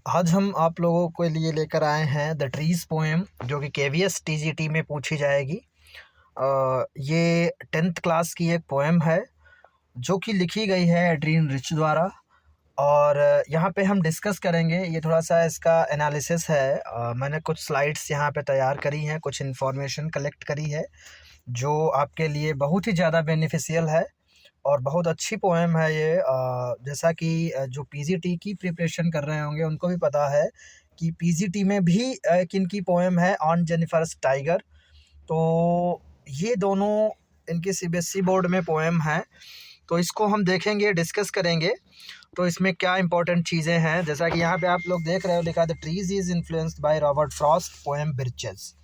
आज हम आप लोगों के लिए लेकर आए हैं द ट्रीज़ पोएम, जो कि केवीएस टीजीटी में पूछी जाएगी। ये 10th क्लास की एक पोएम है जो कि लिखी गई है एड्रियन रिच द्वारा। और यहाँ पे हम डिस्कस करेंगे, ये थोड़ा सा इसका एनालिसिस है। मैंने कुछ स्लाइड्स यहाँ पे तैयार करी हैं, कुछ इन्फॉर्मेशन कलेक्ट करी है जो आपके लिए बहुत ही ज़्यादा बेनिफिशियल है और बहुत अच्छी पोएम है ये। जैसा कि जो पीजीटी की प्रिपरेशन कर रहे होंगे उनको भी पता है कि पीजीटी में भी एक इनकी पोएम है ऑन जेनिफर्स टाइगर। तो ये दोनों इनकी सीबीएसई बोर्ड में पोएम है, तो इसको हम देखेंगे, डिस्कस करेंगे। तो इसमें क्या इंपॉर्टेंट चीज़ें हैं, जैसा कि यहाँ पे आप लोग देख रहे हो, लिखा the trees is influenced by Robert Frost poem Birches.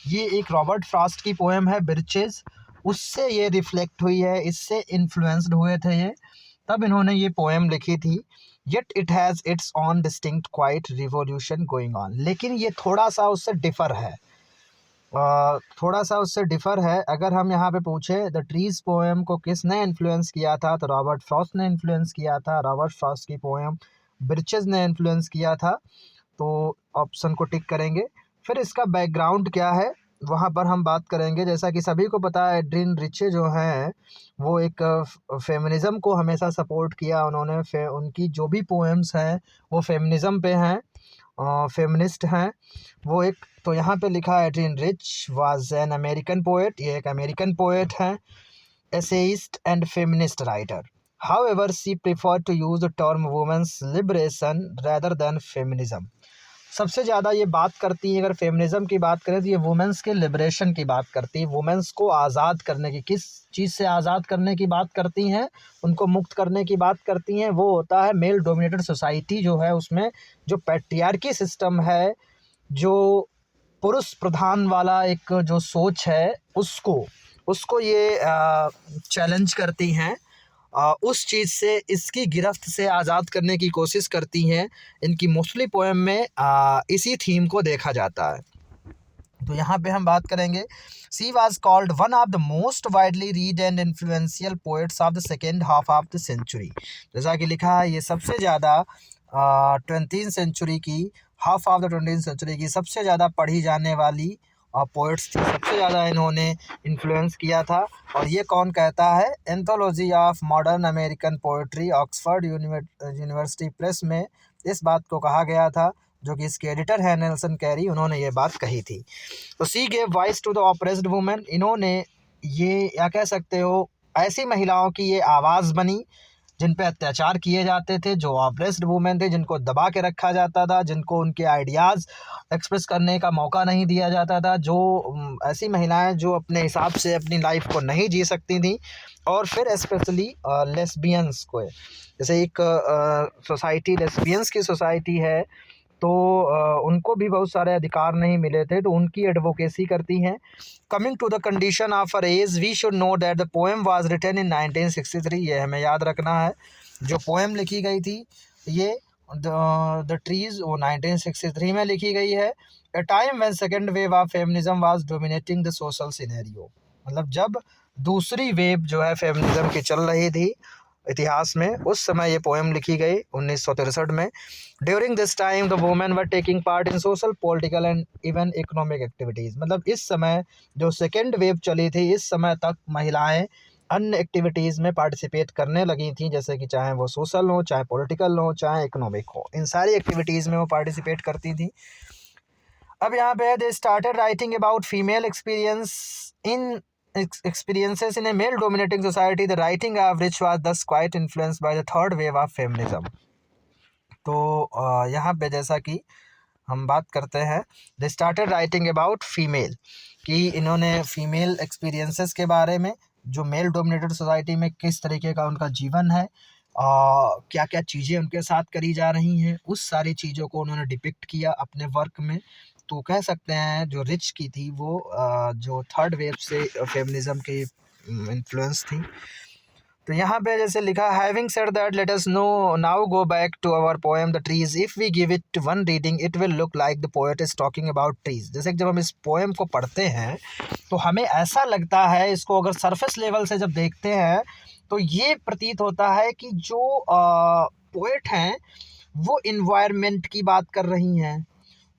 ये एक रॉबर्ट फ्रॉस्ट की पोएम है बिर्चेस, उससे ये रिफ्लेक्ट हुई है, इससे इन्फ्लुएंस्ड हुए थे ये, तब इन्होंने ये पोएम लिखी थी। Yet it has its on distinct quite revolution going on, लेकिन ये थोड़ा सा उससे डिफ़र है। थोड़ा सा उससे डिफ़र है। अगर हम यहाँ पे पूछे द ट्रीज़ पोएम को किसने इन्फ्लुएंस किया था, तो रॉबर्ट फ्रॉस्ट ने इन्फ्लुएंस किया था। रॉबर्ट फ्रॉस्ट की पोएम बिर्चेस ने इन्फ्लुएंस किया था, तो ऑप्शन को टिक करेंगे। फिर इसका बैकग्राउंड क्या है वहाँ पर हम बात करेंगे। जैसा कि सभी को पता है, एड्रियन रिचे जो हैं वो एक फेमिनिज़म को हमेशा सपोर्ट किया उन्होंने। उनकी जो भी पोएम्स हैं वो फेमिनिज़म पे हैं, फेमिनिस्ट हैं वो एक। तो यहाँ पे लिखा है Adrienne Rich was an American poet, ये एक अमेरिकन पोएट हैं, essayist and feminist writer. However, she preferred to use the term women's liberation rather than feminism. सबसे ज़्यादा ये बात करती हैं, अगर फेमिनिज़म की बात करें तो ये वुमेंस के लिबरेशन की बात करती हैं, वुमेंस को आज़ाद करने की। किस चीज़ से आज़ाद करने की बात करती हैं, उनको मुक्त करने की बात करती हैं। वो होता है मेल डोमिनेटेड सोसाइटी जो है, उसमें जो पैट्रियार्की सिस्टम है, जो पुरुष प्रधान वाला एक जो सोच है, उसको उसको ये चैलेंज करती हैं। उस चीज़ से, इसकी गिरफ्त से आज़ाद करने की कोशिश करती हैं। इनकी मोस्टली पोएम में इसी थीम को देखा जाता है। तो यहाँ पे हम बात करेंगे, she was called one of the most widely read and influential poets of the second half of the century. जैसा कि लिखा है, ये सबसे ज़्यादा 20th सेंचुरी की, half of the 20th century की सबसे ज़्यादा पढ़ी जाने वाली पोएट्स थी, सबसे ज़्यादा इन्होंने इन्फ्लुएंस किया था। और ये कौन कहता है, anthology of modern American poetry, Oxford university press में इस बात को कहा गया था, जो कि इसके एडिटर हैं नेल्सन कैरी, उन्होंने ये बात कही थी। तो she gave voice to the oppressed women, इन्होंने ये, या कह सकते हो, ऐसी महिलाओं की ये आवाज़ बनी जिन पे अत्याचार किए जाते थे, जो ऑप्रेस्ड वुमेन थे, जिनको दबा के रखा जाता था, जिनको उनके आइडियाज़ एक्सप्रेस करने का मौका नहीं दिया जाता था, जो ऐसी महिलाएं जो अपने हिसाब से अपनी लाइफ को नहीं जी सकती थी। और फिर स्पेशली लेस्बियंस को, जैसे एक सोसाइटी लेस्बियंस की सोसाइटी है, तो उनको भी बहुत सारे अधिकार नहीं मिले थे, तो उनकी एडवोकेसी करती हैं। Coming to the condition of our age, we should know that the poem was written in 1963, ये हमें याद रखना है। जो पोएम लिखी गई थी ये द ट्रीज, वो 1963 में लिखी गई है। ए time when second wave of feminism was dominating the social scenario, मतलब जब दूसरी वेव जो है फेमिनिज्म की चल रही थी इतिहास में, उस समय ये पोएम लिखी गई 1963 में। During this time the women were taking part in social, political and even economic activities, मतलब इस समय जो सेकेंड वेव चली थी, इस समय तक महिलाएं अन्य एक्टिविटीज़ में पार्टिसिपेट करने लगी थी, जैसे कि चाहे वो सोशल हो, चाहे पॉलिटिकल हो, चाहे इकोनॉमिक हो, इन सारी एक्टिविटीज़ में वो पार्टिसिपेट करती थी। अब यहाँ पे they started writing about female experiences in a male dominating society, the writing of which was thus quite influenced by the third wave of feminism. तो यहाँ पे जैसा कि हम बात करते हैं, they started writing about female, कि इन्होंने फीमेल एक्सपीरियंसेस के बारे में, जो मेल डोमिनेटेड सोसाइटी में किस तरीके का उनका जीवन है, क्या क्या चीज़ें उनके साथ करी जा रही हैं, उस सारी चीज़ों को उन्होंने डिपिक्ट किया अपने वर्क में। तो कह सकते हैं जो रिच की थी वो जो थर्ड वेव से फेमिनिज़म की इन्फ्लुएंस थी। तो यहाँ पे जैसे लिखा, having said that let us know now go back to our poem the trees, if we give it one reading it will look like the poet is talking about trees. जैसे कि जब हम इस पोएम को पढ़ते हैं तो हमें ऐसा लगता है, इसको अगर सरफेस लेवल से जब देखते हैं तो ये प्रतीत होता है कि जो पोएट हैं वो इन्वायरमेंट की बात कर रही हैं,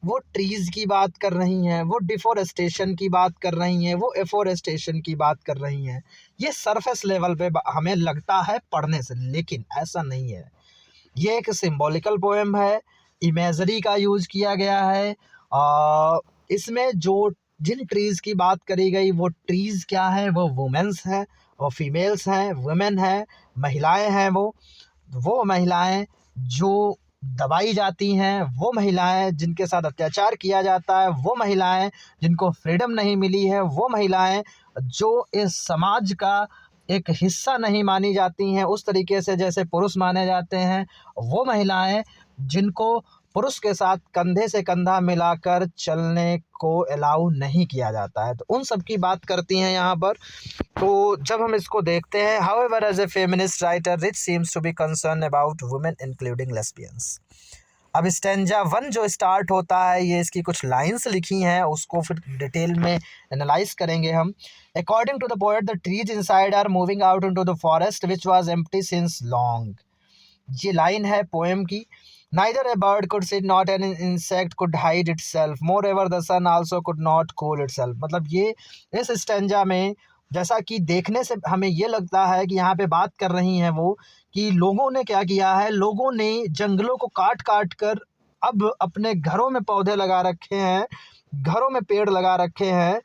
वो ट्रीज़ की बात कर रही हैं, वो डिफ़ॉरेस्टेशन की बात कर रही हैं, वो एफ़ॉरेस्टेशन की बात कर रही हैं। ये सरफ़ेस लेवल पे हमें लगता है पढ़ने से, लेकिन ऐसा नहीं है। ये एक सिंबॉलिकल पोएम है, इमेजरी का यूज़ किया गया है। इसमें जो जिन ट्रीज़ की बात करी गई वो ट्रीज़ क्या है, वो वुमेन्स हैं, वो फीमेल्स हैं, वुमेन हैं, महिलाएँ हैं वो महिलाएँ जो दबाई जाती हैं, वो महिलाएँ जिनके साथ अत्याचार किया जाता है, वो महिलाएँ जिनको फ्रीडम नहीं मिली है, वो महिलाएँ जो इस समाज का एक हिस्सा नहीं मानी जाती हैं उस तरीके से जैसे पुरुष माने जाते हैं, वो महिलाएँ जिनको पुरुष के साथ कंधे से कंधा मिलाकर चलने को अलाउ नहीं किया जाता है, तो उन सब की बात करती हैं यहाँ पर। तो जब हम इसको देखते हैं, however as a feminist writer Rich seems to be concern about women including lesbians. अब स्टैंजा 1 जो स्टार्ट होता है, ये इसकी कुछ लाइन्स लिखी हैं, उसको फिर डिटेल में एनालाइज करेंगे हम। According to the poet the trees inside are moving out into the forest which was empty since long. ये लाइन है पोएम की। Neither a bird could sit, not an insect could hide itself. Moreover, the sun also could not cool itself. मतलब ये इस stanza में जैसा कि देखने से हमें ये लगता है कि यहाँ पे बात कर रही हैं वो कि लोगों ने क्या किया है, लोगों ने जंगलों को काट काट कर अब अपने घरों में पौधे लगा रखे हैं, घरों में पेड़ लगा रखे हैं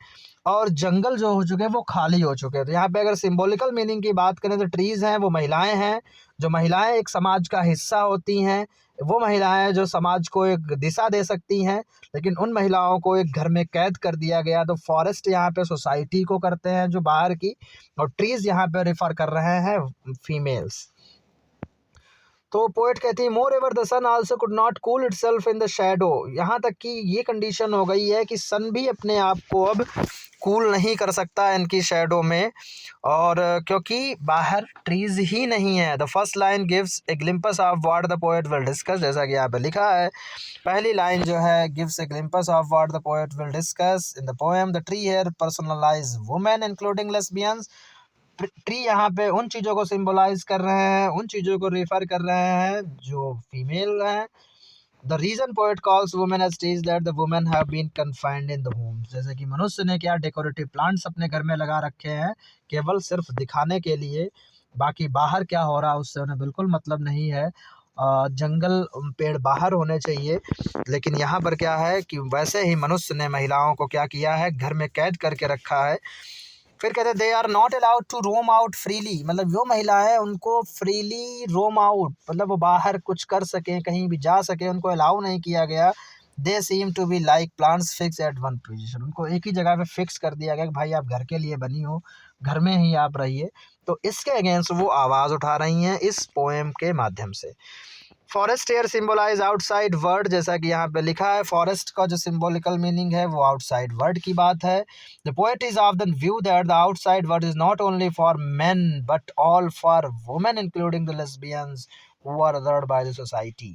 और जंगल जो हो चुके हैं वो खाली हो चुके हैं। तो यहाँ पे अगर सिंबॉलिकल मीनिंग की बात करें तो ट्रीज़ हैं वो महिलाएं हैं, जो महिलाएं एक समाज का हिस्सा होती हैं, वो महिलाएं जो समाज को एक दिशा दे सकती हैं, लेकिन उन महिलाओं को एक घर में कैद कर दिया गया। तो फॉरेस्ट यहाँ पे सोसाइटी को करते हैं जो बाहर की, और ट्रीज़ यहाँ पे रेफ़र कर रहे हैं फीमेल्स। तो पोएट कहती है moreover the sun also could not cool itself in the shadow. यहाँ तक कि ये कंडीशन हो गई है कि सन भी अपने आप को अब कूल नहीं कर सकता इनकी शैडो में, और क्योंकि बाहर ट्रीज ही नहीं है। The first line gives a glimpse of what the poet will discuss, जैसा कि यहाँ पे लिखा है पहली लाइन जो है gives a glimpse of what the poet will discuss in the poem. The tree here personalise women including lesbians. Tree यहाँ पे उन चीज़ों को सिंबलाइज कर रहे हैं, उन चीज़ों को रेफर कर रहे हैं जो फीमेल हैं। The reason poet calls women as trees that the women have been confined in the home. जैसे कि मनुष्य ने क्या डेकोरेटिव प्लांट्स अपने घर में लगा रखे हैं केवल सिर्फ दिखाने के लिए, बाकी बाहर क्या हो रहा है उससे उन्हें बिल्कुल मतलब नहीं है। जंगल पेड़ बाहर होने चाहिए, लेकिन यहाँ पर क्या है कि वैसे ही मनुष्य ने महिलाओं को क्या किया है, घर में कैद करके रखा है। फिर कहते हैं they are not allowed to roam out freely, मतलब जो महिला है उनको फ्रीली रोम आउट, मतलब वो बाहर कुछ कर सकें, कहीं भी जा सकें, उनको अलाउ नहीं किया गया। They seem to be like plants fix at one position, उनको एक ही जगह पे फिक्स कर दिया गया कि भाई आप घर के लिए बनी हो, घर में ही आप रहिए। तो इसके अगेंस्ट वो आवाज़ उठा रही हैं इस पोएम के माध्यम से। Forest are symbolise outside word, जैसा कि यहाँ पे लिखा है फॉरेस्ट का जो सिंबॉलिकल मीनिंग है वो आउटसाइड वर्ड की बात है। The poet is of the view that the outside world is not only for men but all for women including the lesbians who are othered by the society.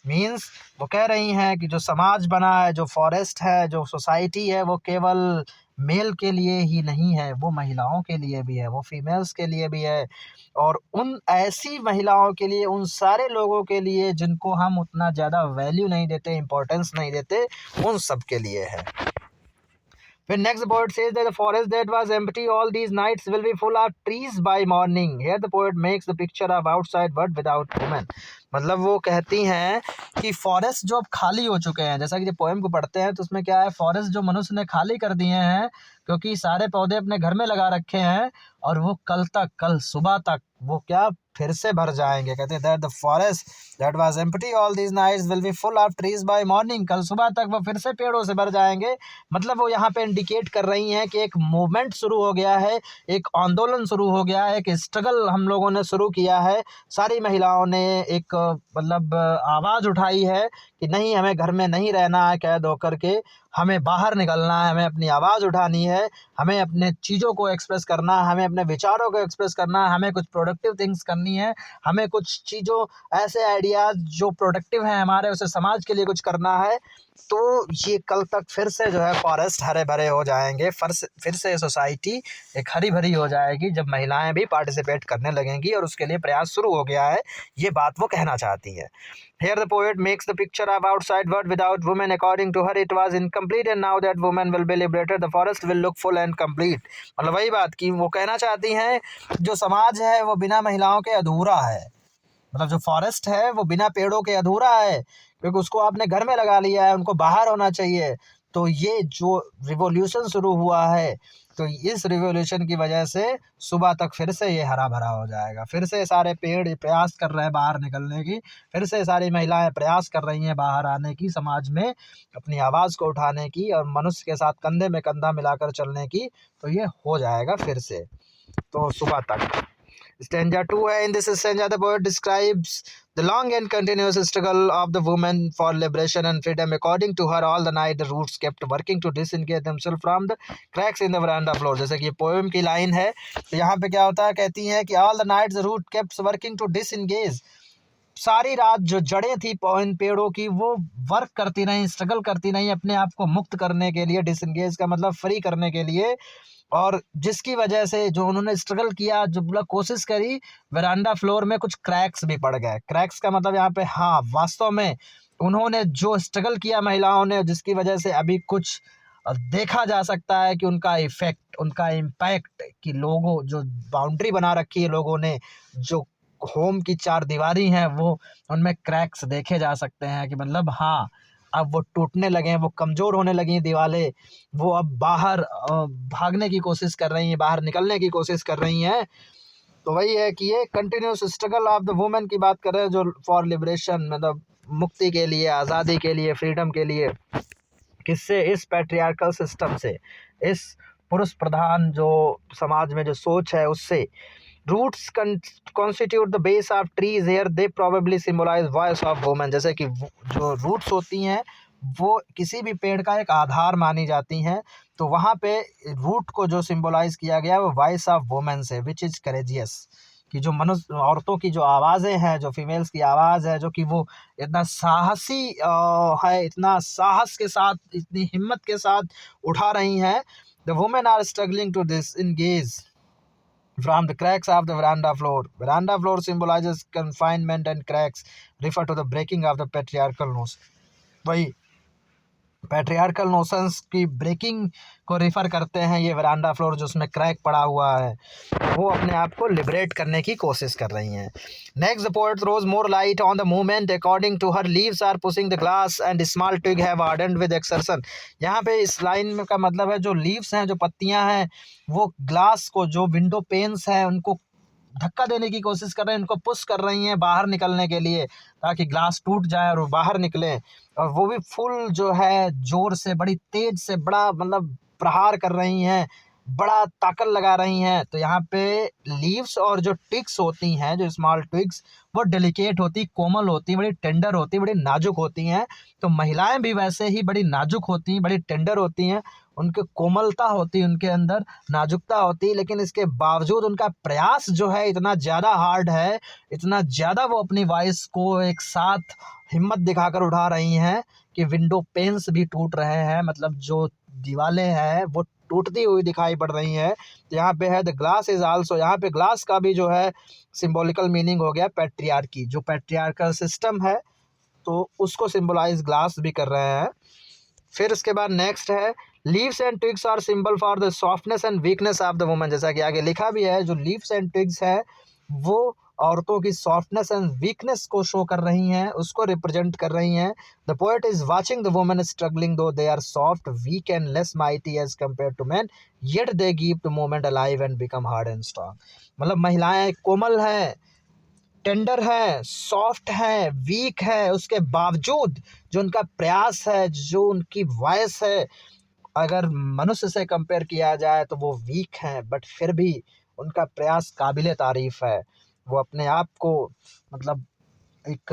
Means वो कह रही हैं कि जो समाज बना है, जो फॉरेस्ट है, जो सोसाइटी है, वो केवल मेल के लिए ही नहीं है, वो महिलाओं के लिए भी है, वो फीमेल्स के लिए भी है, और उन ऐसी महिलाओं के लिए, उन सारे लोगों के लिए जिनको हम उतना ज़्यादा वैल्यू नहीं देते, इम्पोर्टेंस नहीं देते, उन सब के लिए है। When next the poet says that the forest that was empty all these nights will be full of trees by morning. Here the poet makes the picture of outside world without women. मतलब वो कहती हैं कि forest जो अब खाली हो चुके हैं, जैसा कि जब पोएम को पढ़ते हैं तो उसमें क्या है, फॉरेस्ट जो मनुष्य ने खाली कर दिए हैं क्योंकि सारे पौधे अपने घर में लगा रखे हैं, और वो कल सुबह तक वो क्या फिर से भर जाएंगे। कहते हैं that the forest that was empty all these nights will be full of trees by morning. कल सुबह तक वो फिर से पेड़ों से भर जाएंगे। मतलब वो यहाँ पे इंडिकेट कर रही हैं कि एक मूवमेंट शुरू हो गया है, एक आंदोलन शुरू हो गया है, एक स्ट्रगल हम लोगों ने शुरू किया है। सारी महिलाओं ने एक मतलब आवाज़ उठाई है कि नहीं, हमें घर में नहीं रहना है कैद होकर के, हमें बाहर निकलना है, हमें अपनी आवाज़ उठानी है, हमें अपने चीज़ों को एक्सप्रेस करना है, हमें अपने विचारों को एक्सप्रेस करना है, हमें कुछ प्रोडक्टिव थिंग्स करनी है, हमें कुछ चीज़ों ऐसे आइडियाज़ जो प्रोडक्टिव हैं हमारे, उसे समाज के लिए कुछ करना है। तो ये कल तक फिर से जो है फॉरेस्ट हरे भरे हो जाएंगे, फिर से सोसाइटी एक हरी भरी हो जाएगी जब महिलाएं भी पार्टिसिपेट करने लगेंगी, और उसके लिए प्रयास शुरू हो गया है। ये बात वो कहना चाहती है। Here the poet makes the picture of outside world without women. According to her, it was incomplete, and now that women will be liberated, the forest will look full and complete. मतलब वही बात की वो कहना चाहती हैं, जो समाज है वो बिना महिलाओं के अधूरा है। मतलब जो फॉरेस्ट है वो बिना पेड़ों के अधूरा है, क्योंकि उसको आपने घर में लगा लिया है, उनको बाहर होना चाहिए। तो ये जो रिवॉल्यूशन शुरू हुआ है, तो इस रिवॉल्यूशन की वजह से सुबह तक फिर से ये हरा भरा हो जाएगा, फिर से सारे पेड़ प्रयास कर रहे हैं बाहर निकलने की, फिर से सारी महिलाएं प्रयास कर रही हैं बाहर आने की, समाज में अपनी आवाज़ को उठाने की और मनुष्य के साथ कंधे में कंधा मिलाकर चलने की। तो ये हो जाएगा फिर से, तो सुबह तक। Stanza 2 है, in this stanza the poet describes the long and continuous struggle of the women for liberation and freedom. According to her, all the night the roots kept working to disengage themselves from the cracks in the veranda floor. जैसे कि ये poem की line है, तो यहाँ पे क्या होता है, कहती हैं कि all the night the root kept working to disengage. सारी रात जो जड़ें थी इन पेड़ों की वो वर्क करती रहीं, स्ट्रगल करती रहीं अपने आप को मुक्त करने के लिए, डिसएंगेज का मतलब फ्री करने के लिए। और जिसकी वजह से जो उन्होंने स्ट्रगल किया, जो मतलब कोशिश करी, वेरांडा फ्लोर में कुछ क्रैक्स भी पड़ गए। क्रैक्स का मतलब यहाँ पे, हाँ, वास्तव में उन्होंने जो स्ट्रगल किया महिलाओं ने, जिसकी वजह से अभी कुछ देखा जा सकता है कि उनका इफेक्ट, उनका इम्पैक्ट, कि लोगों जो बाउंड्री बना रखी है लोगों ने, जो होम की चार दीवारी हैं, वो उनमें क्रैक्स देखे जा सकते हैं कि मतलब हाँ, अब वो टूटने लगे हैं, वो कमज़ोर होने लगी हैं दीवारें, वो अब बाहर भागने की कोशिश कर रही हैं, बाहर निकलने की कोशिश कर रही हैं। तो वही है कि ये continuous struggle of the women की बात कर रहे हैं, जो फॉर लिबरेशन, मतलब मुक्ति के लिए, आज़ादी के लिए, फ्रीडम के लिए। किससे? इस पैट्रियार्कल सिस्टम से, इस पुरुष प्रधान जो समाज में जो सोच है उससे। Roots constitute the base of trees, here they probably symbolise voice of women. जैसे कि जो रूट्स होती हैं वो किसी भी पेड़ का एक आधार मानी जाती हैं, तो वहाँ पे रूट को जो सिम्बलाइज किया गया है वो वॉइस ऑफ वुमेन से, विच इज़ करेजियस, कि जो मनुष्य औरतों की जो आवाज़ें हैं, जो फीमेल्स की आवाज़ है, जो कि वो इतना साहसी है, इतना साहस के साथ, इतनी हिम्मत के साथ उठा रही हैं। The women are struggling to disengage from the cracks of the veranda floor. Veranda floor symbolizes confinement, and cracks refer to the breaking of the patriarchal notion. वही पैट्रियार्कल नोशंस की ब्रेकिंग को रिफ़र करते हैं ये वरांडा floor, जो उसमें crack पड़ा हुआ है, वो अपने आप को लिबरेट करने की कोशिश कर रही हैं। Next the poet throws more light on the movement. According to her, leaves are pushing the glass and small twig have hardened with exertion. यहाँ पे इस लाइन में का मतलब है, जो लीव्स हैं, जो पत्तियाँ हैं, वो ग्लास को, जो विंडो पेन्स हैं, उनको धक्का देने की कोशिश कर रहे हैं, इनको पुश कर रही हैं बाहर निकलने के लिए, ताकि ग्लास टूट जाए और वो बाहर निकले। और वो भी फुल जो है ज़ोर से, बड़ी तेज़ से, बड़ा मतलब प्रहार कर रही हैं, बड़ा ताकत लगा रही हैं। तो यहाँ पे लीव्स और जो ट्विग्स होती हैं, जो स्मॉल ट्विग्स, वो डेलिकेट होती, कोमल होती, बड़ी टेंडर होती, बड़ी नाजुक होती हैं। तो महिलाएं भी वैसे ही बड़ी नाजुक होती हैं, बड़ी टेंडर होती हैं, उनकी कोमलता होती है, उनके अंदर नाजुकता होती है, लेकिन इसके बावजूद उनका प्रयास जो है इतना ज़्यादा हार्ड है, इतना ज़्यादा वो अपनी वॉइस को एक साथ हिम्मत दिखाकर उठा रही हैं कि विंडो पेन्स भी टूट रहे हैं, मतलब जो दीवारें हैं वो टूटती हुई दिखाई पड़ रही हैं। तो यहाँ पे है द ग्लास इज़ आल्सो, यहाँ पे ग्लास का भी जो है सिंबॉलिकल मीनिंग हो गया पैट्रियार्की, जो पैट्रियार्कल सिस्टम है तो उसको सिंबलाइज ग्लास भी कर रहे हैं। फिर उसके बाद नेक्स्ट है, leaves and twigs are symbol for the softness and weakness of the woman. जैसा कि आगे लिखा भी है, जो लीव्स एंड ट्विग्स है वो औरतों की सॉफ्टनेस एंड वीकनेस को शो कर रही हैं, उसको रिप्रेजेंट कर रही हैं। The poet is watching the woman struggling, though they are soft, weak and less mighty as compare to man, yet they keep the moment alive and become hard and strong. मतलब महिलाएं कोमल हैं, tender है, soft है, week है, उसके बावजूद जो उनका प्रयास है, जो उनकी वॉइस है, अगर मनुष्य से कंपेयर किया जाए तो वो वीक हैं, बट फिर भी उनका प्रयास काबिले तारीफ़ है। वो अपने आप को मतलब एक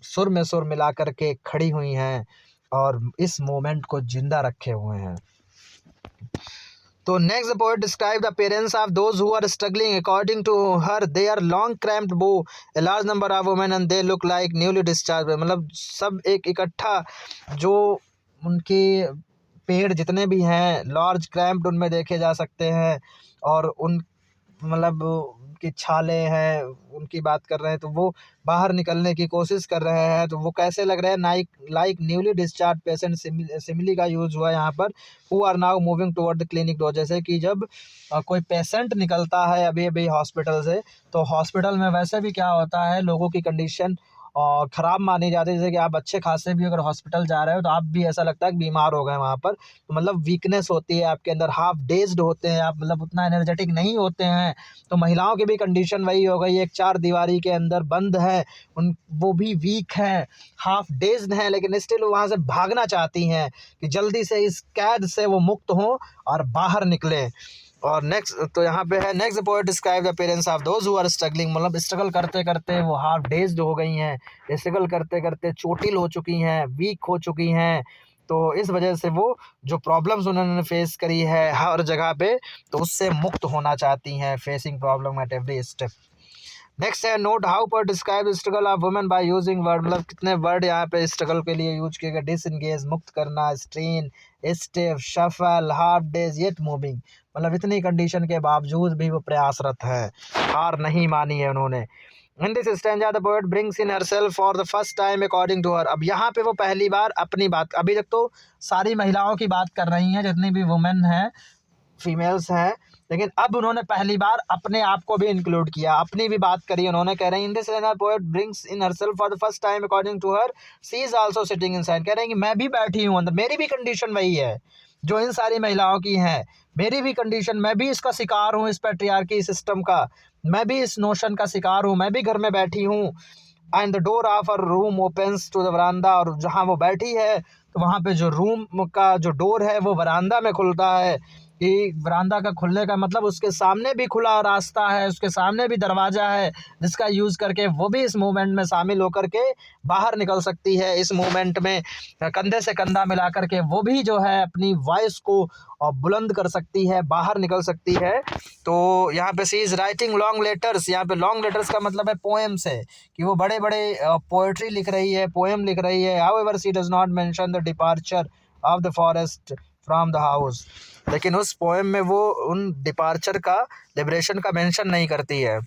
सुर में सुर मिला कर के खड़ी हुई हैं और इस मोमेंट को जिंदा रखे हुए हैं। तो next the poet describe the appearance of those who are struggling according to her they are long cramped bow a large number of women and they look like newly discharge. मतलब सब एक इकट्ठा जो उनके पेड़ जितने भी हैं लार्ज क्रैम्प्ड उनमें देखे जा सकते हैं, और उन मतलब उनकी छालें हैं उनकी बात कर रहे हैं तो वो बाहर निकलने की कोशिश कर रहे हैं, तो वो कैसे लग रहे हैं, like newly discharge patient. Simile का यूज़ हुआ यहाँ पर। Who are now moving toward the clinic door. जैसे कि जब कोई पेशेंट निकलता है अभी अभी हॉस्पिटल से, तो हॉस्पिटल में वैसे भी क्या होता है, लोगों की कंडीशन ख़राब मानी जाती है। जैसे कि आप अच्छे खासे भी अगर हॉस्पिटल जा रहे हो तो आप भी ऐसा लगता है कि बीमार हो गए वहाँ पर, तो मतलब वीकनेस होती है आपके अंदर, हाफ डेज्ड होते हैं आप, मतलब उतना एनर्जेटिक नहीं होते हैं। तो महिलाओं की भी कंडीशन वही हो गई, एक चार दीवारी के अंदर बंद है, उन वो भी वीक हैं, हाफ डेज्ड हैं, लेकिन स्टिल वहाँ से भागना चाहती हैं कि जल्दी से इस कैद से वो मुक्त हों और बाहर निकलें। और नेक्स्ट तो यहाँ पे है next poet describe the appearance of those who are struggling. मतलब स्ट्रगल करते करते वो हाफ डेज्ड हो गई हैं, स्ट्रगल करते करते चोटिल हो चुकी हैं, वीक हो चुकी हैं। तो इस वजह से वो जो प्रॉब्लम्स उन्होंने फेस करी है हर जगह पे, तो उससे मुक्त होना चाहती हैं, facing problem at every step. Next है नोट हाउ पर describe struggle of women by using word. मतलब कितने वर्ड यहाँ पे स्ट्रगल के लिए यूज किए गए। डिसएंगेज मुक्त करना, strain, stiff, shuffle, half days yet moving. मतलब इतनी कंडीशन के बावजूद भी वो प्रयासरत है, हार नहीं मानी है उन्होंने। In this stanza the poet brings in herself for the first time according to her. अब यहाँ पे वो पहली बार अपनी बात, अभी तक तो सारी महिलाओं की बात कर रही हैं जितनी भी वुमेन हैं, फीमेल्स हैं, लेकिन अब उन्होंने पहली बार अपने आप को भी इंक्लूड किया, अपनी भी बात करी उन्होंने। कह रहे हैं in this poet brings in herself for the first time according to her she is also sitting inside. कह रहे हैं कि मैं भी बैठी हूँ अंदर, मेरी भी कंडीशन वही है जो इन सारी महिलाओं की है, मेरी भी कंडीशन, मैं भी इसका शिकार हूँ, इस पैट्रियार्की सिस्टम का, मैं भी इस नोशन का शिकार हूँ, मैं भी घर में बैठी हूँ। And the door of our room opens to the veranda. और जहाँ वो बैठी है तो वहाँ पे जो रूम का जो डोर है वो वरांडा में खुलता है। कि वरांडा का खुलने का मतलब उसके सामने भी खुला रास्ता है, उसके सामने भी दरवाज़ा है, जिसका यूज़ करके वो भी इस मूवमेंट में शामिल होकर के बाहर निकल सकती है। इस मूवमेंट में कंधे से कंधा मिला करके वो भी जो है अपनी वॉइस को बुलंद कर सकती है, बाहर निकल सकती है। तो यहाँ पे सी इज़ राइटिंग लॉन्ग लेटर्स। यहाँ पे लॉन्ग लेटर्स का मतलब है पोएम्स है, कि वो बड़े बड़े पोएट्री लिख रही है, पोएम लिख रही है। However she does not mention the departure of the forest from the house. लेकिन उस पोएम में वो उन डिपार्चर का, लिबरेशन का मेंशन नहीं करती है।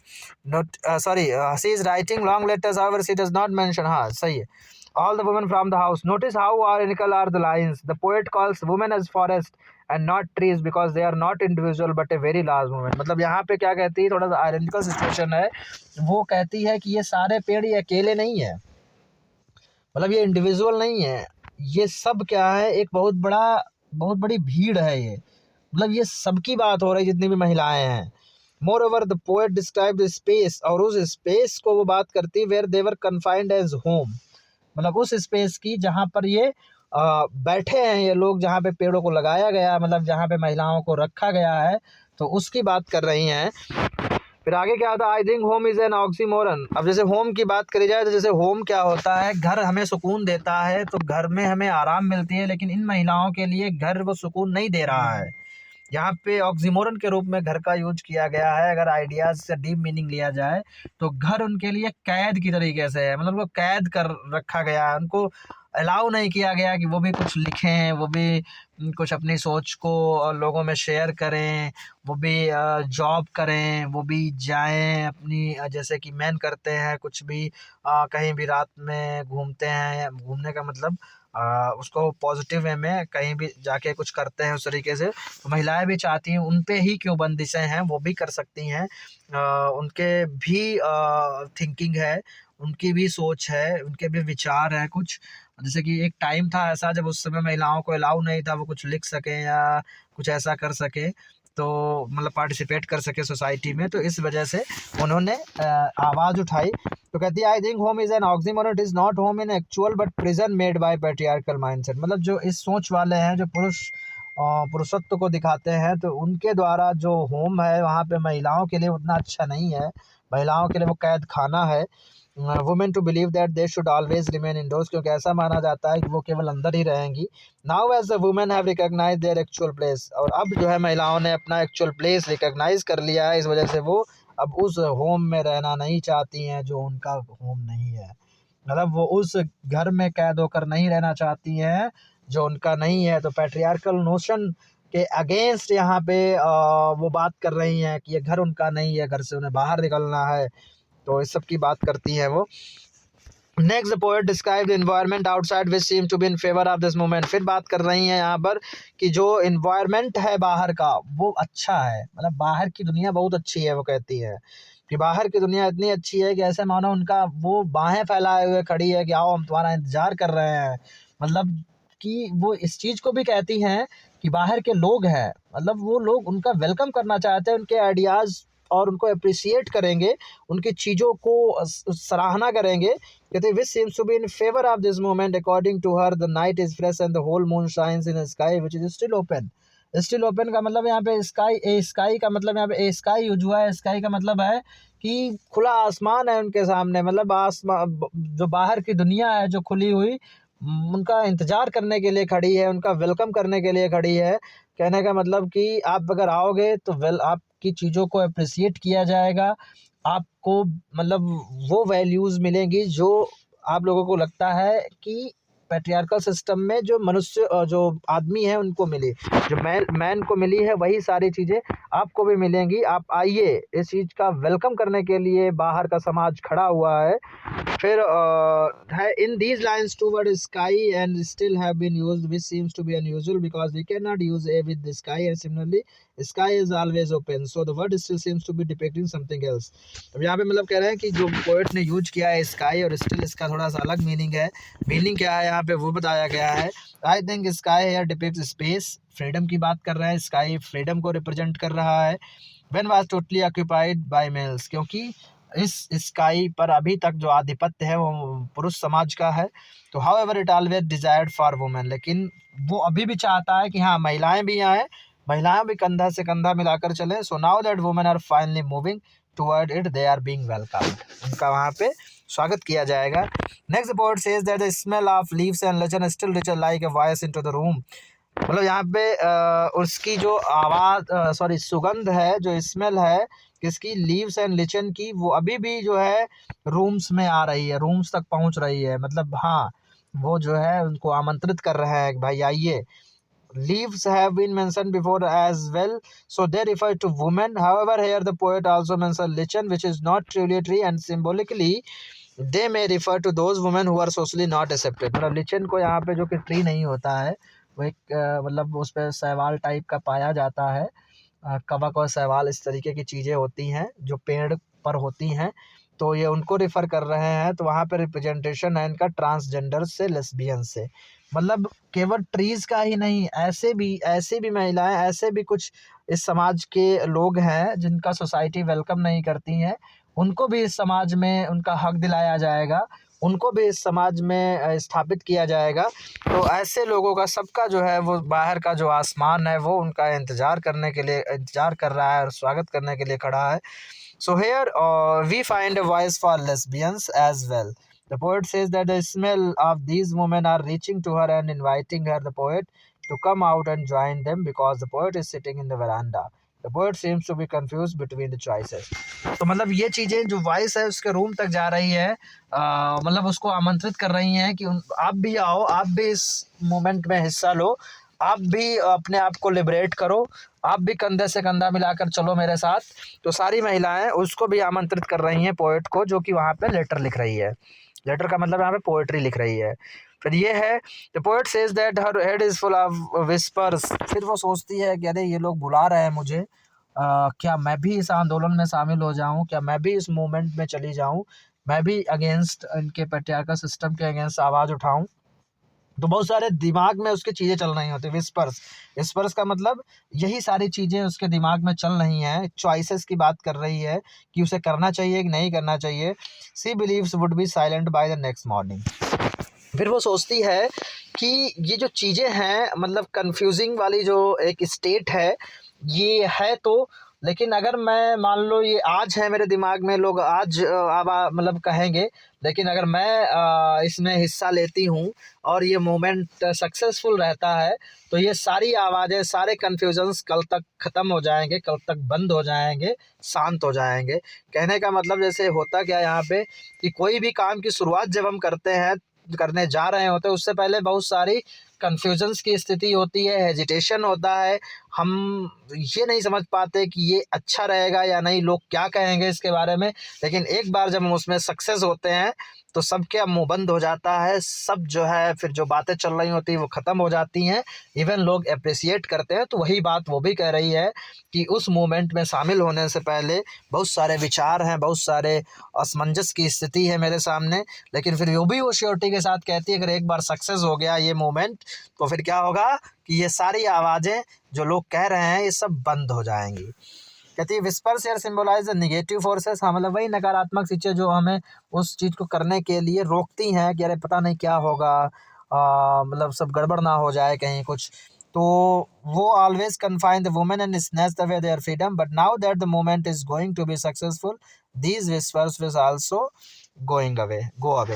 Note sorry she is writing long letters however she does not mention, हाँ सही है, all the women from the house. Notice how ironical are the lines. The poet calls women as forest and not trees because they are not individual but a very large movement. मतलब यहाँ पे क्या कहती है, थोड़ा सा ironical situation है। वो कहती है कि ये सारे पेड़ ये अकेले नहीं है, मतलब ये इंडिविजुअल नहीं है, ये सब क्या है, एक बहुत बड़ी भीड़ है ये, मतलब ये सबकी बात हो रही है जितनी भी महिलाएं हैं। Moreover the poet describe the space, और उस स्पेस को वो बात करती है where they're confined as home. मतलब उस स्पेस की जहाँ पर ये बैठे हैं ये लोग, जहाँ पे पेड़ों को लगाया गया है, मतलब जहाँ पे महिलाओं को रखा गया है, तो उसकी बात कर रही हैं। फिर आगे क्या होता है, I think home is an oxymoron. अब जैसे होम की बात करी जाए तो जैसे होम क्या होता है, घर हमें सुकून देता है, तो घर में हमें आराम मिलती है, लेकिन इन महिलाओं के लिए घर वो सुकून नहीं दे रहा है। यहाँ पे ऑक्सीमोरन के रूप में घर का यूज किया गया है। अगर आइडियाज़ से डीप मीनिंग लिया जाए तो घर उनके लिए कैद की तरीके से है, मतलब वो कैद कर रखा गया है, उनको अलाउ नहीं किया गया कि वो भी कुछ लिखें, वो भी कुछ अपनी सोच को लोगों में शेयर करें, वो भी जॉब करें, वो भी जाएं अपनी जैसे कि मैन करते हैं कुछ भी, कहीं भी रात में घूमते हैं, घूमने का मतलब उसको पॉजिटिव वे में कहीं भी जाके कुछ करते हैं उस तरीके से। तो महिलाएं भी चाहती हैं, उन पे ही क्यों बंदिशें हैं, वो भी कर सकती हैं, उनके भी थिंकिंग है, उनकी भी सोच है, उनके भी विचार हैं कुछ। जैसे कि एक टाइम था ऐसा जब उस समय महिलाओं को अलाउ नहीं था वो कुछ लिख सकें या कुछ ऐसा कर सके, तो मतलब पार्टिसिपेट कर सके सोसाइटी में, तो इस वजह से उन्होंने आवाज़ उठाई। तो कहती है I think home is an oxymoron, it is not home in actual but prison made by patriarchal mindset. मतलब जो इस सोच वाले हैं, जो पुरुषत्व को दिखाते हैं, तो उनके द्वारा जो होम है वहाँ पे महिलाओं के लिए उतना अच्छा नहीं है, महिलाओं के लिए वो कैद खाना है। Women to believe that they should always remain indoors, क्योंकि ऐसा माना जाता है कि वो केवल अंदर ही रहेंगी। Now as the women have recognise their actual place, और अब जो है महिलाओं ने अपना एक्चुअल प्लेस रिकॉग्नाइज कर लिया है, इस वजह से वो अब उस होम में रहना नहीं चाहती हैं जो उनका होम नहीं है। मतलब वो उस घर में कैद होकर नहीं रहना चाहती हैं जो उनका नहीं है। तो पैट्रियार्कल नोशन के अगेंस्ट यहाँ पे वो बात कर रही हैं कि ये घर उनका नहीं है, घर से उन्हें बाहर निकलना है। तो इस सब की बात करती हैं वो। Next the poet describe the environment outside which seem to be in favour of this movement. फिर बात कर रही हैं यहाँ पर कि जो एनवायरनमेंट है बाहर का वो अच्छा है, मतलब बाहर की दुनिया बहुत अच्छी है। वो कहती है कि बाहर की दुनिया इतनी अच्छी है कि ऐसे मानो उनका वो बाहें फैलाए हुए खड़ी है कि आओ हम तुम्हारा इंतजार कर रहे हैं। मतलब कि वो इस चीज़ को भी कहती हैं कि बाहर के लोग हैं, मतलब वो लोग उनका वेलकम करना चाहते हैं, उनके आइडियाज़ और उनको अप्रिशिएट करेंगे, उनकी चीज़ों को सराहना करेंगे। कहते हैं which seems to be in favour of this moment according to her the night is fresh and the whole moon shines in sky which is still open. Still open का मतलब यहाँ पे स्काई का मतलब यहाँ पे स्काई यूज हुआ है। स्काई का मतलब है कि खुला आसमान है उनके सामने, मतलब आसमान जो बाहर की दुनिया है जो खुली हुई उनका इंतजार करने के लिए खड़ी है, उनका वेलकम करने के लिए खड़ी है। कहने का मतलब कि आप अगर आओगे तो आपकी चीज़ों को अप्रिशिएट किया जाएगा, आपको मतलब वो वैल्यूज़ मिलेंगी जो आप लोगों को लगता है कि पैट्रियार्कल सिस्टम में जो मनुष्य जो आदमी है उनको मिली, जो मैन को मिली है, वही सारी चीज़ें आपको भी मिलेंगी। आप आइए, इस चीज़ का वेलकम करने के लिए बाहर का समाज खड़ा हुआ है। फिर है in these lines two word sky and still have been used which seems to be unusual because we can not use a with the sky and similarly sky is always open so the word still seems to be depicting something else. अब यहाँ पे मतलब कह रहे हैं कि जो poet ने यूज किया है स्काई और स्टिल, इसका थोड़ा सा अलग मीनिंग है। मीनिंग क्या है यहाँ पे वो बताया गया है। I think sky here depicts space, freedom की बात कर रहा है। स्काई फ्रीडम को रिप्रेजेंट कर रहा है। When was totally occupied by males, क्योंकि इस स्काई पर अभी तक जो आधिपत्य है वो पुरुष समाज का है। तो how ever it always desired for women, लेकिन वो अभी भी चाहता है कि हाँ महिलाएं भी आएँ, महिलाएं भी कंधा से कंधा मिलाकर चलें। So now that women are finally moving toward it they are being welcomed, उनका वहाँ पे स्वागत किया जाएगा। Next poet says that the smell of leaves and lichen still richer like a voice into the room. मतलब यहाँ पे उसकी जो आवाज़ सुगंध है, जो स्मेल है किसकी, लीव्स एंड लिचन की, वो अभी भी जो है रूम्स में आ रही है, रूम्स तक पहुँच रही है। मतलब हाँ, वो जो है उनको आमंत्रित कर रहे हैं कि भाई आइए। Leaves have been mentioned before as well, so they refer to women. However, here the poet also mentions lichen, which is not truly a tree, and symbolically they may refer to those women who are socially not accepted. मतलब lichen को यहाँ पे जो कि tree नहीं होता है, वो एक मतलब उस पर शैवाल टाइप का पाया जाता है। कवक और शैवाल इस तरीके की चीज़ें होती हैं जो पेड़ पर होती हैं, तो ये उनको रिफ़र कर रहे हैं। तो वहाँ पे रिप्रेजेंटेशन है इनका ट्रांसजेंडर से, लेस्बियन से। मतलब केवल ट्रीज़ का ही नहीं, ऐसे भी महिलाएं, ऐसे भी कुछ इस समाज के लोग हैं जिनका सोसाइटी वेलकम नहीं करती हैं, उनको भी इस समाज में उनका हक दिलाया जाएगा, उनको भी इस समाज में स्थापित किया जाएगा। तो ऐसे लोगों का सबका जो है वो बाहर का जो आसमान है वो उनका इंतज़ार कर रहा है और स्वागत करने के लिए खड़ा है। So here we find a voice for lesbians as well. The poet says that the smell of these women are reaching to her and inviting her, the poet, to come out and join them because the poet is sitting in the veranda. The poet seems to be confused between the choices. तो मतलब ये चीज़ें जो voice है उसके room तक जा रही है, मतलब उसको आमंत्रित कर रही हैं कि आप भी आओ, आप भी इस मोमेंट में हिस्सा लो, आप भी अपने आप को लिबरेट करो, आप भी कंधे से कंधा मिलाकर चलो मेरे साथ। तो सारी महिलाएं उसको भी आमंत्रित कर रही हैं पोएट को, जो कि वहाँ पे लेटर लिख रही है। लेटर का मतलब यहाँ पे पोएट्री लिख रही है। फिर ये है the poet says that her head is full of whispers. फिर वो सोचती है कि अरे ये लोग बुला रहे हैं मुझे, क्या मैं भी इस आंदोलन में शामिल हो जाऊँ, क्या मैं भी इस मूवमेंट में चली जाऊँ, मैं भी अगेंस्ट इनके पैट्रियार्कल सिस्टम के अगेंस्ट आवाज़ उठाऊँ। तो बहुत सारे दिमाग में उसकी चीज़ें चल रही होती। विस्पर्स का मतलब यही सारी चीज़ें उसके दिमाग में चल रही हैं, चॉइसेस की बात कर रही है कि उसे करना चाहिए कि नहीं करना चाहिए। She believes would be silent by the next morning. फिर वो सोचती है कि ये जो चीज़ें हैं, मतलब कन्फ्यूजिंग वाली जो एक स्टेट है, ये है तो लेकिन अगर मैं मान लो ये आज है मेरे दिमाग में, लोग आज मतलब कहेंगे, लेकिन अगर मैं इसमें हिस्सा लेती हूँ और ये मूवमेंट सक्सेसफुल रहता है, तो ये सारी आवाज़ें, सारे कन्फ्यूजन्स कल तक ख़त्म हो जाएंगे, कल तक बंद हो जाएंगे, शांत हो जाएंगे। कहने का मतलब जैसे होता क्या है यहाँ पे कि कोई भी काम की शुरुआत जब हम करते हैं, करने जा रहे होते हैं, उससे पहले बहुत सारी कन्फ्यूजन्स की स्थिति होती है, हेजिटेशन होता है, हम ये नहीं समझ पाते कि ये अच्छा रहेगा या नहीं, लोग क्या कहेंगे इसके बारे में। लेकिन एक बार जब हम उसमें सक्सेस होते हैं तो सबके मुंह बंद हो जाता है, सब जो है फिर जो बातें चल रही होती हैं वो ख़त्म हो जाती हैं, इवन लोग अप्रिसिएट करते हैं। तो वही बात वो भी कह रही है कि उस मूवमेंट में शामिल होने से पहले बहुत सारे विचार हैं, बहुत सारे असमंजस की स्थिति है मेरे सामने, लेकिन फिर वो श्योरिटी के साथ कहती है अगर एक बार सक्सेस हो गया ये मूवमेंट, तो फिर क्या होगा कि ये सारी आवाज़ें जो लोग कह रहे हैं ये सब बंद हो जाएंगी। कहती है whispers here symbolise the negative forces. हाँ, मतलब वही नकारात्मक चीज़ें जो हमें उस चीज़ को करने के लिए रोकती हैं कि अरे पता नहीं क्या होगा, मतलब सब गड़बड़ ना हो जाए कहीं कुछ। तो वो always confine the women and snatch away their freedom, but now that the moment is going to be successful, these whispers will also go away.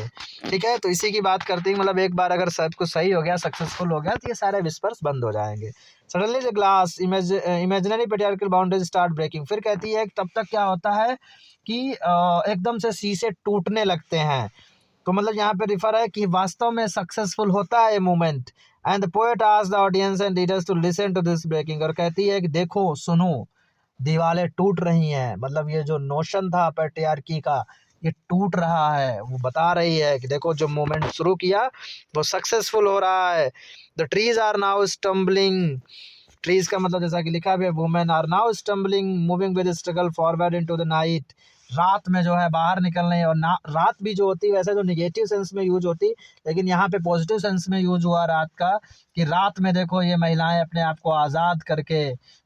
ठीक है, तो इसी की बात करते हैं, मतलब एक बार अगर सब कुछ सही हो गया, सक्सेसफुल हो गया, तो ये सारे विस्पर्स बंद हो जाएंगे। Suddenly the glass imaginary patriarchal boundaries start breaking. फिर कहती है तब तक क्या होता है कि एकदम से शीशे टूटने लगते हैं। तो मतलब यहाँ पे रिफर है कि वास्तव में सक्सेसफुल होता है ये movement. And the poet asked the audience and readers to listen to this breaking. और कहती है कि देखो, सुनो, दीवारें टूट रही हैं, मतलब ये जो नोशन था पैट्रियार्की का, ये टूट रहा है। वो बता रही है कि देखो जो मूवमेंट शुरू किया वो सक्सेसफुल हो रहा है। The trees are now stumbling. Trees का मतलब जैसा कि लिखा भी है, women are now stumbling moving with struggle forward into the night. रात में जो है बाहर निकल रही है, और ना रात भी जो होती है वैसे तो निगेटिव सेंस में यूज होती, लेकिन यहाँ पे पॉजिटिव सेंस में यूज हुआ रात का, कि रात में देखो ये महिलाएं अपने आप को आज़ाद करके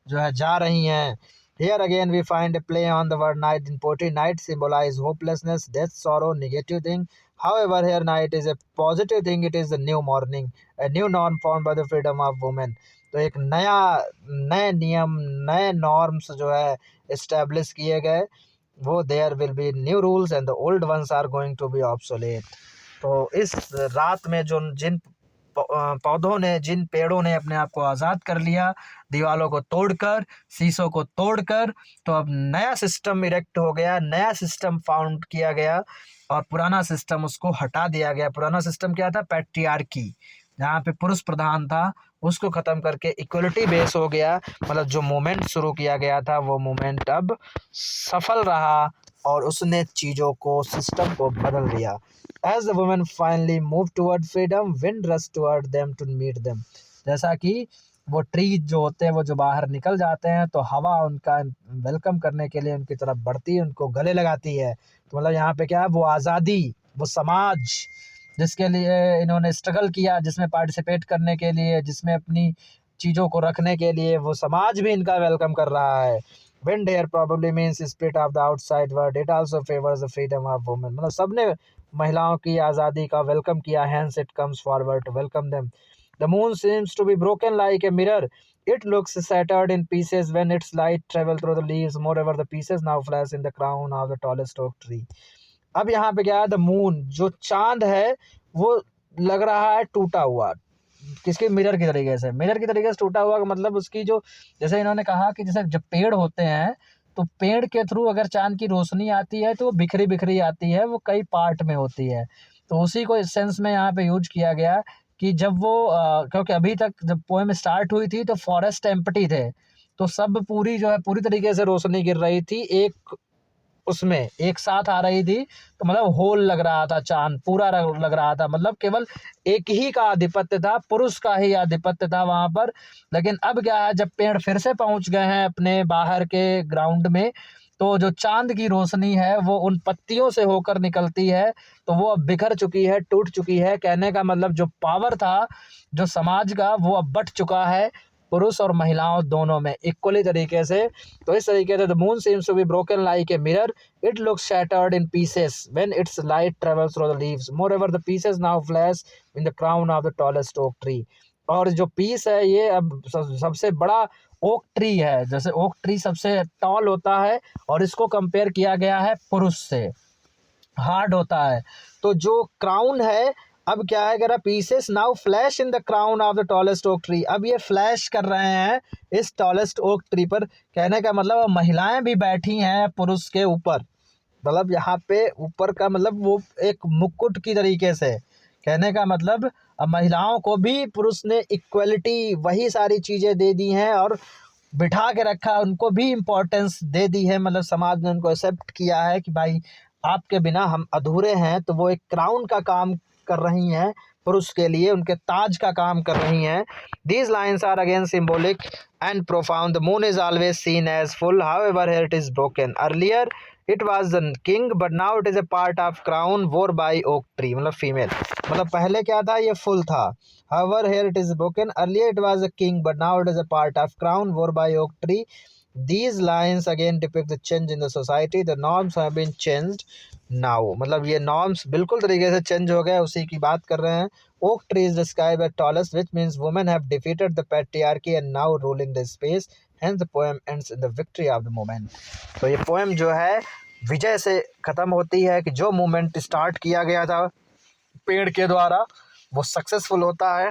जो है जा रही हैं। Here again we find a play on the word night. In poetry, night symbolize hopelessness, death, sorrow, negative thing. However, here night is a positive thing. It is a new morning, a new norm formed by the freedom of women. तो एक नए नियम, नए norms जो है establish किए गए, वो there will be new rules and the old ones are going to be obsolete. तो इस रात में जो जिन पौधों ने, जिन पेड़ों ने अपने आप को आज़ाद कर लिया, दीवालों को तोड़कर, शीशों को तोड़कर, तो अब नया सिस्टम इरेक्ट हो गया, नया सिस्टम फाउंड किया गया, और पुराना सिस्टम उसको हटा दिया गया। पुराना सिस्टम क्या था? पैट्रियार्की, जहाँ पे पुरुष प्रधान था, उसको ख़त्म करके इक्वलिटी बेस हो गया। मतलब जो मूवमेंट शुरू किया गया था वो मूवमेंट अब सफल रहा, और उसने चीज़ों को, सिस्टम को बदल दिया। As the women finally moved toward freedom, wind rushed toward them to meet them। जैसा कि वो ट्री जो होते हैं वो जो बाहर निकल जाते हैं, तो हवा उनका वेलकम करने के लिए उनकी तरफ बढ़ती है, उनको गले लगाती है। तो मतलब यहाँ पे क्या है, वो आज़ादी, वो समाज जिसके लिए इन्होंने स्ट्रगल किया, जिसमें पार्टिसिपेट करने के लिए, जिसमें अपनी चीज़ों को रखने के लिए, वो समाज भी इनका वेलकम कर रहा है। Wind here probably means spirit of the outside world. It also favors the freedom of women। मतलब सबने महिलाओं की आज़ादी का वेलकम किया। Hence it comes forward to welcome them। The moon seems to be broken like a mirror। It looks shattered in pieces when its light travel through the leaves। Moreover, the pieces now flash in the crown of the tallest oak tree। अब यहाँ पे क्या है, the moon, जो चांद है, वो लग रहा है टूटा हुआ। किसके? मिरर की तरीके से। मिरर की तरीके से टूटा हुआ का मतलब उसकी जो, जैसे इन्होंने कहा कि जैसे जब पेड़ होते हैं, तो पेड़ के थ्रू अगर चांद की रोशनी आती है तो वो बिखरी बिखरी आती है, वो कई पार्ट में होती है। तो उसी को इस सेंस में यहाँ पे यूज किया गया कि जब वो क्योंकि अभी तक जब पोएम स्टार्ट हुई थी तो फॉरेस्ट एम्प्टी थे, तो सब पूरी जो है पूरी तरीके से रोशनी गिर रही थी, एक उसमें एक साथ आ रही थी, तो मतलब होल लग रहा था, चांद पूरा लग रहा था, मतलब केवल एक ही का आधिपत्य था, पुरुष का ही आधिपत्य था वहां पर। लेकिन अब क्या है, जब पेड़ फिर से पहुंच गए हैं अपने बाहर के ग्राउंड में, तो जो चांद की रोशनी है वो उन पत्तियों से होकर निकलती है, तो वो अब बिखर चुकी है, टूट चुकी है। कहने का मतलब जो पावर था जो समाज का, वो अब बट चुका है पुरुष और महिलाओं दोनों में इक्वली तरीके से। तो इस तरीके से the moon seems to be broken like a mirror. It looks shattered in pieces when its light travels through the leaves. Moreover, the pieces now flash in the crown of the tallest oak tree। और जो piece है ये अब सबसे बड़ा oak tree है, जैसे oak tree सबसे टॉल होता है और इसको कंपेयर किया गया है पुरुष से, हार्ड होता है। तो जो क्राउन है, अब क्या है, अगर pieces now flash in the crown of the tallest oak tree, अब ये फ्लैश कर रहे हैं इस टॉलेस्ट ओक ट्री पर। कहने का मतलब अब महिलाएं भी बैठी हैं पुरुष के ऊपर, मतलब यहाँ पे ऊपर का मतलब वो एक मुकुट की तरीके से। कहने का मतलब अब महिलाओं को भी पुरुष ने इक्वलिटी वही सारी चीज़ें दे दी हैं और बिठा के रखा, उनको भी इम्पोर्टेंस दे दी है, मतलब समाज ने उनको एक्सेप्ट किया है कि भाई आपके बिना हम अधूरे हैं। तो वो एक क्राउन का काम कर रही हैं पुरुष के लिए, उनके ताज का काम कर रही हैं। These lines are again symbolic and profound. The moon is always seen as full, however here it is broken. Earlier it was the king but now it is a part of crown wore by oak tree, मतलब female. मतलब पहले क्या था, ये full था। However, here it is broken. Earlier it was a king, but now it is a part of crown wore by oak tree. These lines again depict the change in the society. The norms have been changed now. मतलब ये norms बिल्कुल तरीके से change हो गए, उसी की बात कर रहे हैं। Oak tree is described as tallest, which means women have defeated the patriarchy and now ruling the space. Hence the poem ends in the victory of the movement. तो ये poem जो है विजय से ख़त्म होती है कि जो मूवमेंट स्टार्ट किया गया था पेड़ के द्वारा वो सक्सेसफुल होता है।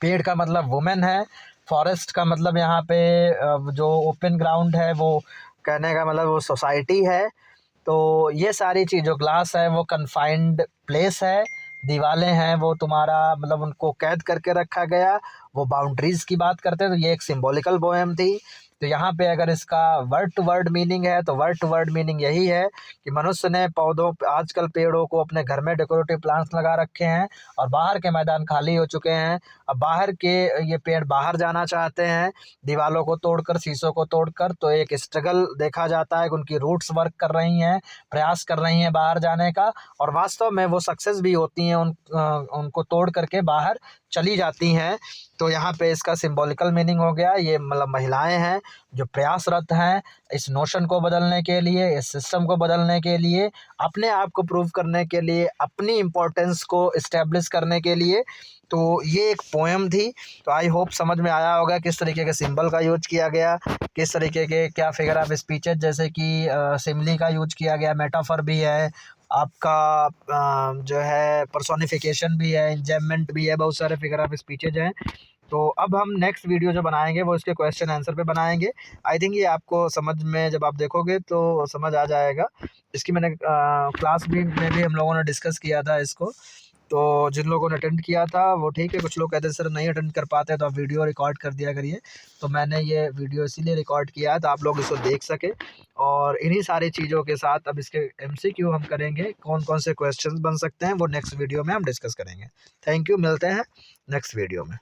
पेड़ का मतलब वुमेन है, फॉरेस्ट का मतलब यहाँ पे जो ओपन ग्राउंड है वो, कहने का मतलब वो सोसाइटी है। तो ये सारी चीज़, जो ग्लास है वो कन्फाइंड प्लेस है, दीवारें हैं वो तुम्हारा मतलब उनको कैद करके रखा गया, वो बाउंड्रीज़ की बात करते हैं। तो ये एक सिंबॉलिकल पोएम थी। तो यहाँ पे अगर इसका वर्ड टू वर्ड मीनिंग है तो वर्ड टू वर्ड मीनिंग यही है कि मनुष्य ने पौधों, आजकल पेड़ों को अपने घर में डेकोरेटिव प्लांट्स लगा रखे हैं और बाहर के मैदान खाली हो चुके हैं। अब बाहर के ये पेड़ बाहर जाना चाहते हैं, दीवारों को तोड़कर, शीशों को तोड़कर। तो एक स्ट्रगल देखा जाता है कि उनकी रूट्स वर्क कर रही हैं, प्रयास कर रही हैं बाहर जाने का, और वास्तव में वो सक्सेस भी होती हैं, उनको तोड़ करके बाहर चली जाती हैं। तो यहाँ पे इसका सिंबॉलिकल मीनिंग हो गया, ये मतलब महिलाएं हैं जो प्रयासरत हैं इस नोशन को बदलने के लिए, इस सिस्टम को बदलने के लिए, अपने आप को प्रूव करने के लिए, अपनी इम्पोर्टेंस को इस्टेब्लिश करने के लिए। तो ये एक पोएम थी। तो आई होप समझ में आया होगा किस तरीके के सिंबल का यूज किया गया, किस तरीके के क्या फिगर ऑफ स्पीचेज, जैसे कि सिमली का यूज किया गया, मेटाफर भी है आपका, जो है पर्सोनिफिकेशन भी है, इंजैममेंट भी है, बहुत सारे फिगर ऑफ स्पीचेज हैं। तो अब हम नेक्स्ट वीडियो जो बनाएंगे वो इसके क्वेश्चन आंसर पे बनाएंगे। आई थिंक ये आपको समझ में, जब आप देखोगे तो समझ आ जाएगा। इसकी मैंने क्लास में भी हम लोगों ने डिस्कस किया था इसको। तो जिन लोगों ने अटेंड किया था वो ठीक है, कुछ लोग कहते हैं सर नहीं अटेंड कर पाते तो आप वीडियो रिकॉर्ड कर दिया करिए। तो मैंने ये वीडियो इसीलिए रिकॉर्ड किया है तो आप लोग इसको देख सके। और इन्हीं सारी चीज़ों के साथ अब इसके MCQ हम करेंगे, कौन कौन से क्वेश्चंस बन सकते हैं वो नेक्स्ट वीडियो में हम डिस्कस करेंगे। थैंक यू, मिलते हैं नेक्स्ट वीडियो में।